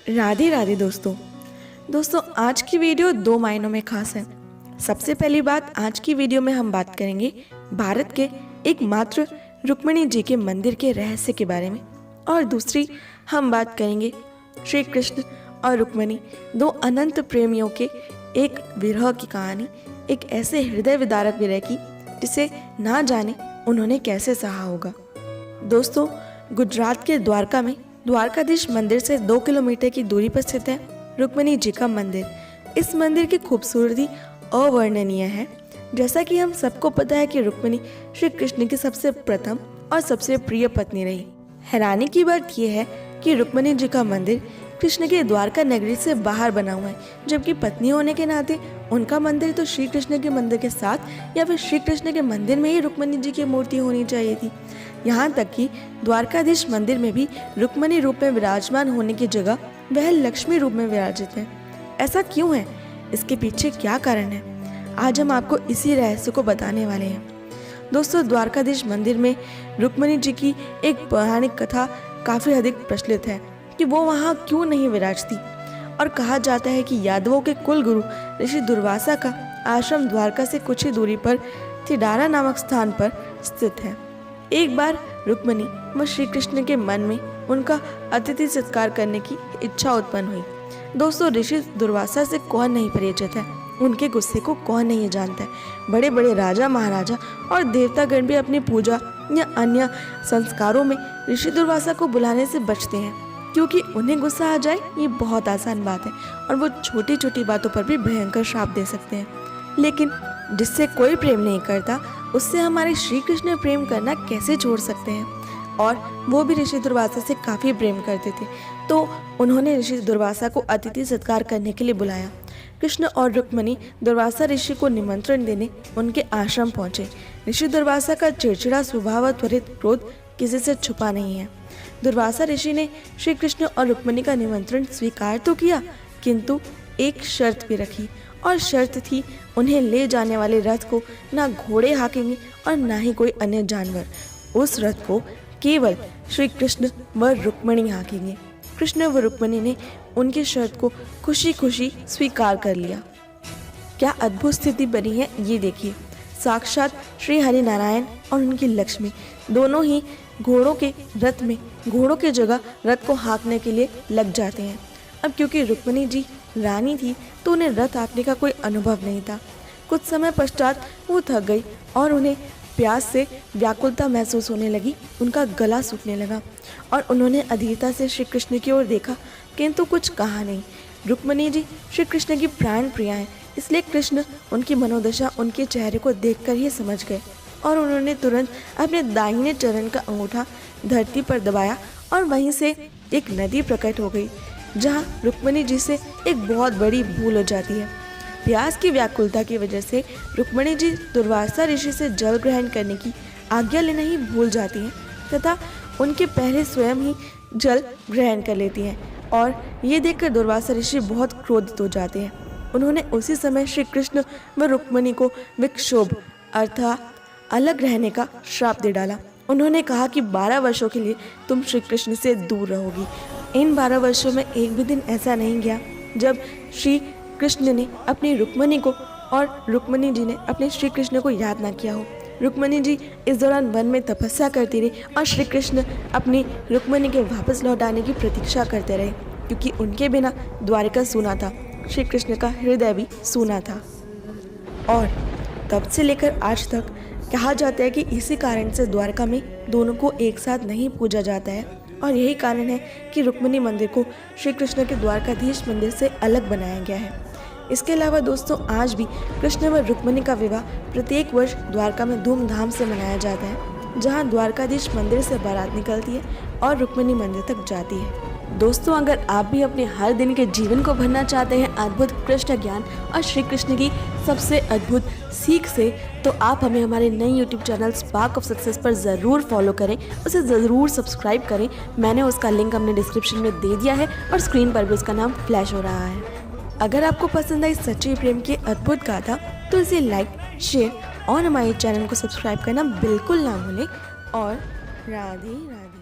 राधे राधे दोस्तों आज की वीडियो दो मायनों में खास है। सबसे पहली बात, आज की वीडियो में हम बात करेंगे भारत के एकमात्र रुक्मिणी जी के मंदिर के रहस्य के बारे में, और दूसरी हम बात करेंगे श्री कृष्ण और रुक्मिणी दो अनंत प्रेमियों के एक विरह की कहानी, एक ऐसे हृदय विदारक विरह की जिसे ना जाने उन्होंने कैसे सहा होगा। दोस्तों, गुजरात के द्वारका में द्वारकाधीश मंदिर से 2 किलोमीटर की दूरी पर स्थित है रुक्मिणी जी का मंदिर। इस मंदिर की खूबसूरती अवर्णनीय है। जैसा कि हम सबको पता है कि रुक्मिणी श्री कृष्ण की सबसे प्रथम और सबसे प्रिय पत्नी रही। हैरानी की बात यह है कि रुक्मिणी जी का मंदिर कृष्ण के द्वारका नगरी से बाहर बना हुआ है, जबकि पत्नी होने के नाते उनका मंदिर तो श्री कृष्ण के मंदिर के साथ या फिर श्री कृष्ण के मंदिर में ही रुक्मिणी जी की मूर्ति होनी चाहिए थी। यहाँ तक कि द्वारकाधीश मंदिर में भी रुक्मिणी रूप में विराजमान होने की जगह वह लक्ष्मी रूप में विराजित है। ऐसा क्यों है? इसके पीछे क्या कारण है? आज हम आपको इसी रहस्य को बताने वाले हैं। दोस्तों, द्वारकाधीश मंदिर में रुक्मिणी जी की एक पौराणिक कथा काफी अधिक प्रचलित है कि वो वहाँ क्यों नहीं विराजती, और कहा जाता है कि यादवों के कुल गुरु ऋषि दुर्वासा का आश्रम द्वारका से कुछ ही दूरी पर थिडारा नामक स्थान पर स्थित है। एक बार रुक्मिणी व श्री कृष्ण के मन में उनका अतिथि सत्कार करने की इच्छा उत्पन्न हुई। दोस्तों, ऋषि दुर्वासा से कौन नहीं परिचित है, उनके गुस्से को कौन नहीं जानता है। बड़े बड़े राजा महाराजा और देवतागण भी अपनी पूजा या अन्य संस्कारों में ऋषि दुर्वासा को बुलाने से बचते हैं, क्योंकि उन्हें गुस्सा आ जाए ये बहुत आसान बात है और वो छोटी छोटी बातों पर भी भयंकर श्राप दे सकते हैं। लेकिन जिससे कोई प्रेम नहीं करता उससे हमारे श्री कृष्ण प्रेम करना कैसे छोड़ सकते हैं? और वो भी ऋषि दुर्वासा से काफ़ी प्रेम करते थे, तो उन्होंने ऋषि दुर्वासा को अतिथि सत्कार करने के लिए बुलाया। कृष्ण और रुक्मिणी दुर्वासा ऋषि को निमंत्रण देने उनके आश्रम पहुंचे। ऋषि दुर्वासा का चिड़चिड़ा स्वभाव और त्वरित क्रोध किसी से छुपा नहीं है। दुर्वासा ऋषि ने श्री कृष्ण और रुक्मिणी का निमंत्रण स्वीकार तो किया, किंतु एक शर्त भी रखी, और शर्त थी उन्हें ले जाने वाले रथ को ना घोड़े हाँकेंगे और ना ही कोई अन्य जानवर। उस रथ को केवल श्री कृष्ण व रुक्मिणी हाँकेंगे। कृष्ण व रुक्मिणी ने उनकी शर्त को खुशी खुशी स्वीकार कर लिया। क्या अद्भुत स्थिति बनी है ये देखिए। साक्षात श्री हरि नारायण और उनकी लक्ष्मी दोनों ही घोड़ों के रथ में घोड़ों की जगह रथ को हाँकने के लिए लग जाते हैं। अब क्योंकि रुक्मिणी जी रानी थी तो उन्हें रथ हाँकने का कोई अनुभव नहीं था। कुछ समय पश्चात वो थक गई और उन्हें प्यास से व्याकुलता महसूस होने लगी। उनका गला सूखने लगा और उन्होंने अधीरता से श्री कृष्ण की ओर देखा, किंतु कुछ कहा नहीं। रुक्मिणी जी श्री कृष्ण की प्राण प्रिया हैं, इसलिए कृष्ण उनकी मनोदशा उनके चेहरे को देखकर ही समझ गए, और उन्होंने तुरंत अपने दाहिने चरण का अंगूठा धरती पर दबाया और वहीं से एक नदी प्रकट हो गई, जहाँ रुक्मिणी जी से एक बहुत बड़ी भूल हो जाती है। प्यास की व्याकुलता की वजह से रुक्मिणी जी दुर्वासा ऋषि से जल ग्रहण करने की आज्ञा लेना ही भूल जाती हैं तथा उनके पहले स्वयं ही जल ग्रहण कर लेती हैं, और ये देखकर दुर्वासा ऋषि बहुत क्रोधित हो जाते हैं। उन्होंने उसी समय श्री कृष्ण व रुक्मिणी को विक्षोभ अर्थात अलग रहने का श्राप दे डाला। उन्होंने कहा कि 12 वर्षों के लिए तुम श्री कृष्ण से दूर रहोगी। इन 12 वर्षों में एक भी दिन ऐसा नहीं गया जब श्री कृष्ण ने अपनी रुक्मिणी को और रुक्मिणी जी ने अपने श्री कृष्ण को याद ना किया हो। रुक्मिणी जी इस दौरान वन में तपस्या करती रही और श्री कृष्ण अपनी रुक्मिणी के वापस लौट आने की प्रतीक्षा करते रहे, क्योंकि उनके बिना द्वारिका सूना था, श्री कृष्ण का हृदय भी सूना था। और तब से लेकर आज तक कहा जाता है कि इसी कारण से द्वारका में दोनों को एक साथ नहीं पूजा जाता है, और यही कारण है कि रुक्मिणी मंदिर को श्री कृष्ण के द्वारकाधीश मंदिर से अलग बनाया गया है। इसके अलावा दोस्तों, आज भी कृष्ण व रुक्मिणी का विवाह प्रत्येक वर्ष द्वारका में धूमधाम से मनाया जाता है, जहां द्वारकाधीश मंदिर से बारात निकलती है और रुक्मिणी मंदिर तक जाती है। दोस्तों, अगर आप भी अपने हर दिन के जीवन को भरना चाहते हैं अद्भुत कृष्ण ज्ञान और श्री कृष्ण की सबसे अद्भुत सीख से, तो आप हमें हमारे नए YouTube channel spark of success पर ज़रूर फॉलो करें, उसे ज़रूर सब्सक्राइब करें। मैंने उसका लिंक अपने डिस्क्रिप्शन में दे दिया है और स्क्रीन पर भी उसका नाम फ्लैश हो रहा है। अगर आपको पसंद आई सच्चे प्रेम की अद्भुत गाथा तो इसे लाइक, शेयर और हमारे चैनल को सब्सक्राइब करना बिल्कुल ना भूलें। और राधे राधे।